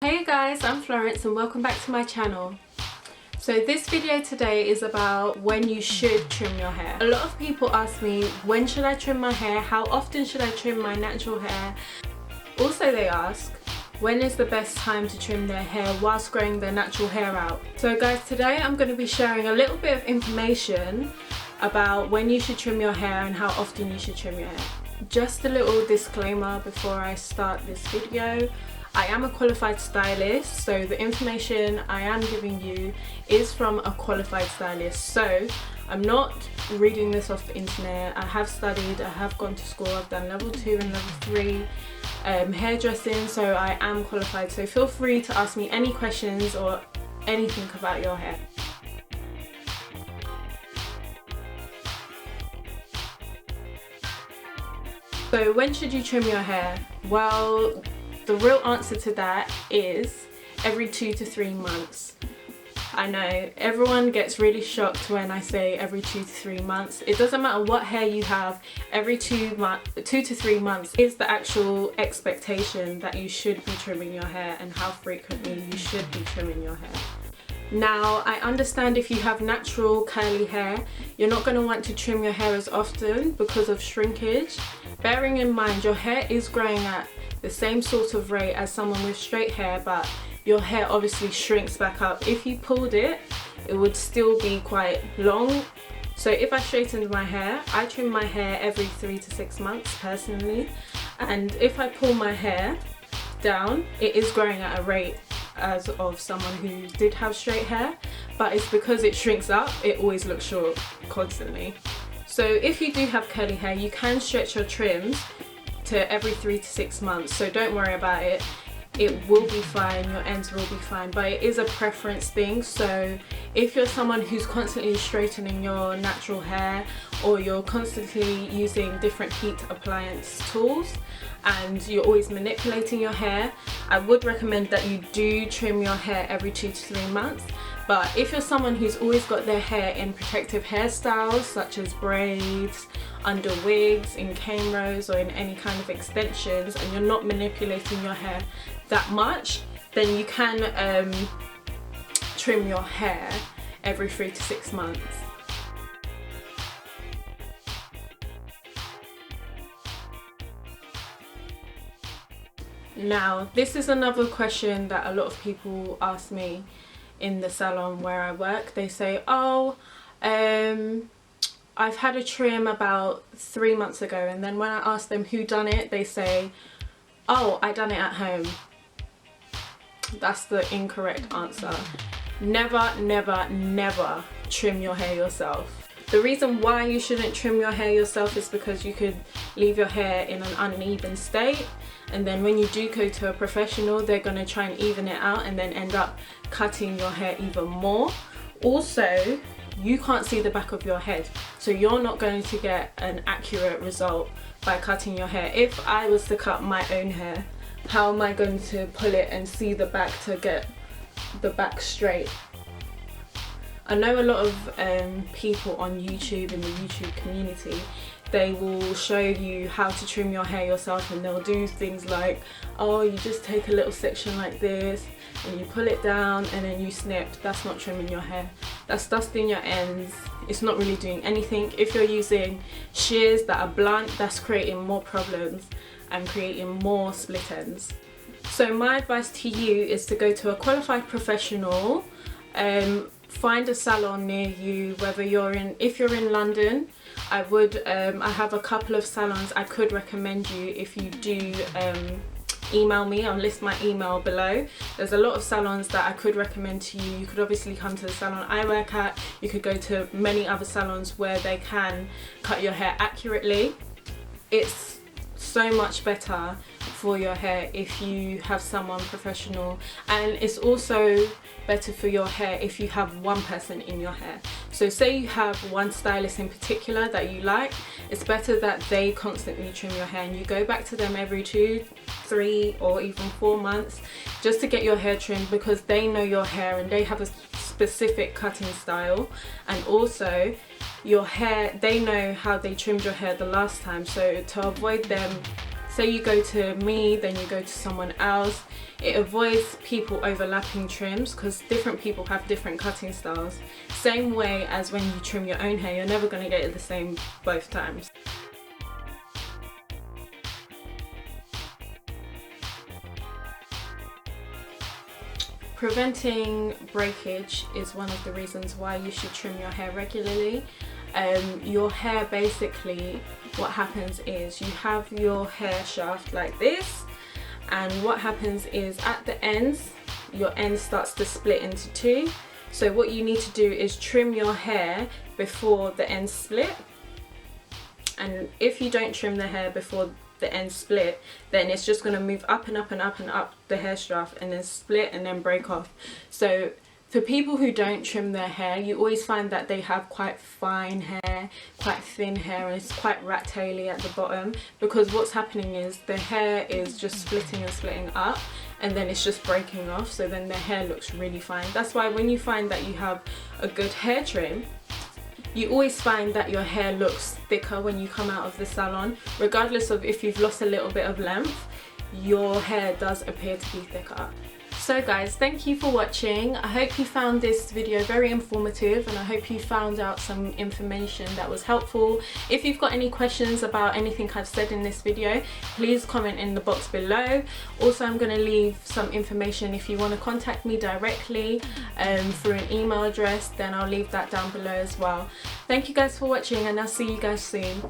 Hey guys, I'm Florence and welcome back to my channel. So this video today is about when you should trim your hair. A lot of people ask me, when should I trim my hair? How often should I trim my natural hair? Also they ask, when is the best time to trim their hair whilst growing their natural hair out? So guys, today I'm going to be sharing a little bit of information about when you should trim your hair and how often you should trim your hair. Just a little disclaimer before I start this video. I am a qualified stylist, so the information I am giving you is from a qualified stylist. So I'm not reading this off the internet. I have studied, I have gone to school, I've done level 2 and level 3 hairdressing, so I am qualified. So feel free to ask me any questions or anything about your hair. So when should you trim your hair? Well, the real answer to that is every 2 to 3 months. I know everyone gets really shocked when I say every 2 to 3 months. It doesn't matter what hair you have, every 2 to 3 months is the actual expectation that you should be trimming your hair and how frequently you should be trimming your hair. Now, I understand if you have natural curly hair, you're not going to want to trim your hair as often because of shrinkage. Bearing in mind, your hair is growing at the same sort of rate as someone with straight hair, but your hair obviously shrinks back up. If you pulled it, it would still be quite long. So if I straightened my hair, I trim my hair every 3 to 6 months personally. And if I pull my hair down, it is growing at a rate as of someone who did have straight hair, but it's because it shrinks up, it always looks short constantly. So if you do have curly hair, you can stretch your trims to every 3 to 6 months, so don't worry about it. It will be fine, your ends will be fine, but it is a preference thing. So if you're someone who's constantly straightening your natural hair, or you're constantly using different heat appliance tools and you're always manipulating your hair, I would recommend that you do trim your hair every 2 to 3 months. But if you're someone who's always got their hair in protective hairstyles such as braids, under wigs, in cane rows, or in any kind of extensions, and you're not manipulating your hair that much, then you can trim your hair every 3 to 6 months. Now, this is another question that a lot of people ask me in the salon where I work. They say, oh, I've had a trim about 3 months ago, and then when I ask them who done it, they say, oh, I done it at home. That's the incorrect answer. Never, never, never trim your hair yourself. The reason why you shouldn't trim your hair yourself is because you could leave your hair in an uneven state, and then when you do go to a professional, they're going to try and even it out and then end up cutting your hair even more. Also, you can't see the back of your head, so you're not going to get an accurate result by cutting your hair. If I was to cut my own hair, how am I going to pull it and see the back to get the back straight? I know a lot of people on YouTube, in the YouTube community, they will show you how to trim your hair yourself, and they'll do things like, oh, you just take a little section like this and you pull it down and then you snip. That's not trimming your hair. That's dusting your ends. It's not really doing anything. If you're using shears that are blunt, that's creating more problems and creating more split ends. So my advice to you is to go to a qualified professional. Find a salon near you, whether if you're in London, I have a couple of salons I could recommend you. If you do email me, I'll list my email below. There's a lot of salons that I could recommend to you. You could obviously come to the salon I work at. You could go to many other salons where they can cut your hair accurately. It's so much better for your hair if you have someone professional, and it's also better for your hair if you have one person in your hair. So say you have one stylist in particular that you like, it's better that they constantly trim your hair and you go back to them every 2, 3 or even 4 months just to get your hair trimmed, because they know your hair and they have a specific cutting style, and also your hair, they know how they trimmed your hair the last time. So to avoid them say you go to me, then you go to someone else, it avoids people overlapping trims because different people have different cutting styles. Same way as when you trim your own hair, you're never going to get it the same both times. Preventing breakage is one of the reasons why you should trim your hair regularly. Your hair, basically what happens is you have your hair shaft like this, and what happens is at the ends, your end starts to split into two. So what you need to do is trim your hair before the ends split, and if you don't trim the hair before the end split, then it's just going to move up and up and up and up the hair shaft and then split and then break off. So for people who don't trim their hair, you always find that they have quite fine hair, quite thin hair, and it's quite rat taily at the bottom, because what's happening is the hair is just splitting and splitting up, and then it's just breaking off, so then the hair looks really fine. That's why when you find that you have a good hair trim, you always find that your hair looks thicker when you come out of the salon. Regardless of if you've lost a little bit of length, your hair does appear to be thicker. So guys, thank you for watching. I hope you found this video very informative, and I hope you found out some information that was helpful. If you've got any questions about anything I've said in this video, please comment in the box below. Also, I'm going to leave some information if you want to contact me directly through an email address, then I'll leave that down below as well. Thank you guys for watching, and I'll see you guys soon.